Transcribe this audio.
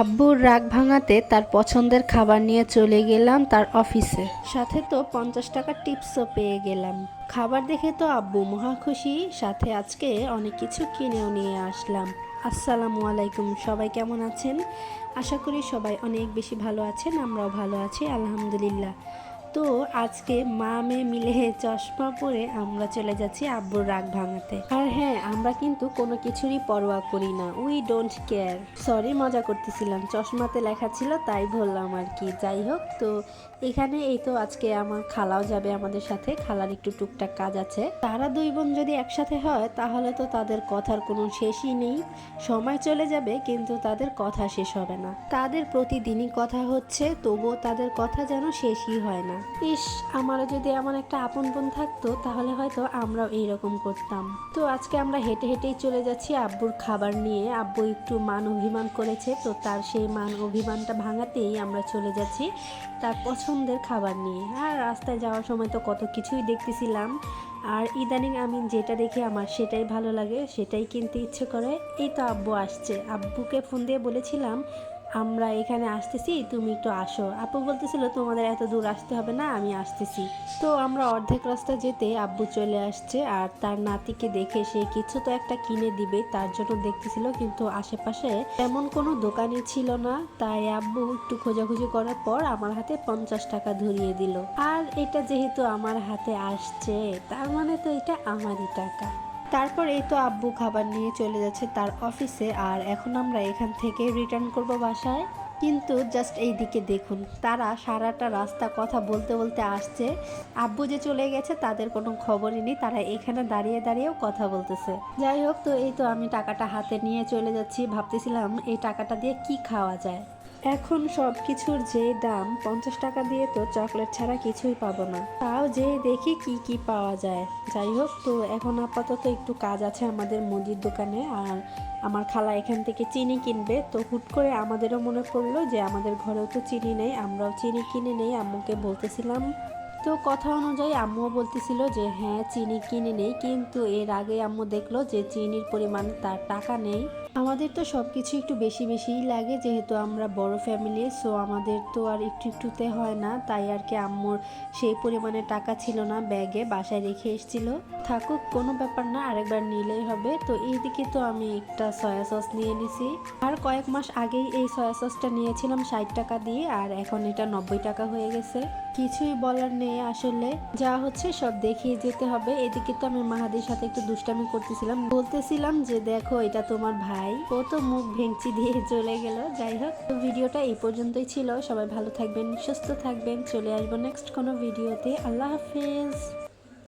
আব্বুর রাগ ভাঙাতে তার পছন্দের খাবার নিয়ে চলে গেলাম তার অফিসে। সাথে তো 50 টাকার টিপসও পেয়ে গেলাম। খাবার দেখে তো আব্বু মহা খুশি, সাথে আজকে অনেক কিছু কিনেও নিয়ে আসলাম। আসসালামু আলাইকুম, সবাই কেমন আছেন? আশা করি সবাই অনেক বেশি ভালো আছেন, আমরাও ভালো আছি আলহামদুলিল্লাহ। তো আজকে মা মেয়ে মিলে চশমা পরে আমরা চলে যাচ্ছি আব্বুর রাগ ভাঙাতে। আর হ্যাঁ, আমরা কিন্তু কোনো কিছুরই পরোয়া করি না, উই ডোন্ট কেয়ার। সরি, মজা করতেছিলাম, চশমাতে লেখা ছিল তাই বললাম আর কি। যাই হোক, তো এখানে এই তো আজকে আমার খালাও যাবে আমাদের সাথে। খালার একটু টুকটাক কাজ আছে। তারা দুই বোন যদি একসাথে হয় তাহলে তো তাদের কথার কোনো শেষই নেই। সময় চলে যাবে কিন্তু তাদের কথা শেষ হবে না। তাদের প্রতিদিনই কথা হচ্ছে, তবুও তাদের কথা যেন শেষই হয় না। ইস, আমারও যদি এমন একটা আপন বোন থাকতো তাহলে হয়তো আমরাও এইরকম করতাম। তো আজকে আমরা হেঁটে হেঁটেই চলে যাচ্ছি আব্বুর খাবার নিয়ে। আব্বু একটু মান অভিমান করেছে, তো তার সেই মান অভিমানটা ভাঙাতেই আমরা চলে যাচ্ছি তার পছন্দের খাবার নিয়ে। আর রাস্তায় যাওয়ার সময় তো কত কিছুই দেখতেছিলাম, আর ইদানিং আমি যেটা দেখি আমার সেটাই ভালো লাগে, সেটাই কিনতে ইচ্ছে করে। এই তো আব্বু আসছে, আব্বুকে ফোন দিয়ে বলেছিলাম আমরা এখানে আসতেছি, তুমি একটু আসো। আপু বলতেছিল তোমাদের এত দূর আসতে হবে না, আমি আসতেছি। তো আমরা অর্ধেক রাস্তা যেতে আব্বু চলে আসছে, আর তার নাতিকে দেখে সে কিছু তো একটা কিনে দিবে তার জন্য দেখতেছিল, কিন্তু আশেপাশে তেমন কোনো দোকানই ছিল না। তাই আব্বু একটু খোঁজাখুঁজি করার পর আমার হাতে 50 টাকা ধরিয়ে দিল। আর এটা যেহেতু আমার হাতে আসছে, তার মানে তো এটা আমারই টাকা। তারপর এই তো আব্বু খাবার নিয়ে চলে যাচ্ছে তার অফিসে, আর এখন আমরা এখান থেকে রিটার্ন করব বাসায়। কিন্তু জাস্ট এই দিকে দেখুন, তারা সারাটা রাস্তা কথা বলতে বলতে আসছে, আব্বু যে চলে গেছে তাদের কোনো খবরই নেই, তারা এখানে দাঁড়িয়ে দাঁড়িয়েও কথা বলতেছে। যাই হোক, তো এই তো আমি টাকাটা হাতে নিয়ে চলে যাচ্ছি, ভাবতেছিলাম এই টাকাটা দিয়ে কি খাওয়া যায়। এখন সব কিছুর যে দাম, 50 টাকা দিয়ে তো চকলেট ছাড়া কিছুই পাবো না। তাও যে দেখি কি কি পাওয়া যায়। যাই হোক, তো এখন আপাতত একটু কাজ আছে আমাদের মুদির দোকানে, আর আমার খালা এখান থেকে চিনি কিনবে। তো হুট করে আমাদেরও মনে পড়লো যে আমাদের ঘরেও তো চিনি নেই, আমরাও চিনি কিনে নেই। আম্মুকে বলতেছিলাম, তো কথা অনুযায়ী আম্মুও বলতেছিল যে হ্যাঁ চিনি কিনে নেই, কিন্তু এর আগে আম্মু দেখলো যে চিনির পরিমাণ তার টাকা নেই। আমাদের তো সব কিছু একটু বেশি বেশিই লাগে, যেহেতু আমরা বড় ফ্যামিলি, সো আমাদের তো আর একটু একটুতে হয় না। তাই আর কি আম্মুর সেই পরিমাণে টাকা ছিল না, ব্যাগে বাসায় রেখে এসেছিল। থাকুক, কোনো ব্যাপার না, আরেকবার নিলেই হবে। তো এইদিকে তো আমি একটা সয়া সস নিয়ে নিছি। আর কয়েক মাস আগেই এই সয়া সসটা নিয়েছিলাম 60 টাকা দিয়ে, আর এখন এটা 90 টাকা হয়ে গেছে। কিছুই বলার নেই, আসলে যা হচ্ছে সব দেখিয়ে যেতে হবে। এদিকে তো আমি মাহাদির সাথে একটু দুষ্টামি করতেছিলাম, বলতেছিলাম যে দেখো এটা তোমার ভাই, ও তো মুখ ভেঙচি দিয়ে চলে গেল। যাই হোক, তো ভিডিওটা এই পর্যন্তই ছিল। সবাই ভালো থাকবেন, সুস্থ থাকবেন, চলে আসবো নেক্সট কোনো ভিডিওতে। আল্লাহ হাফেজ।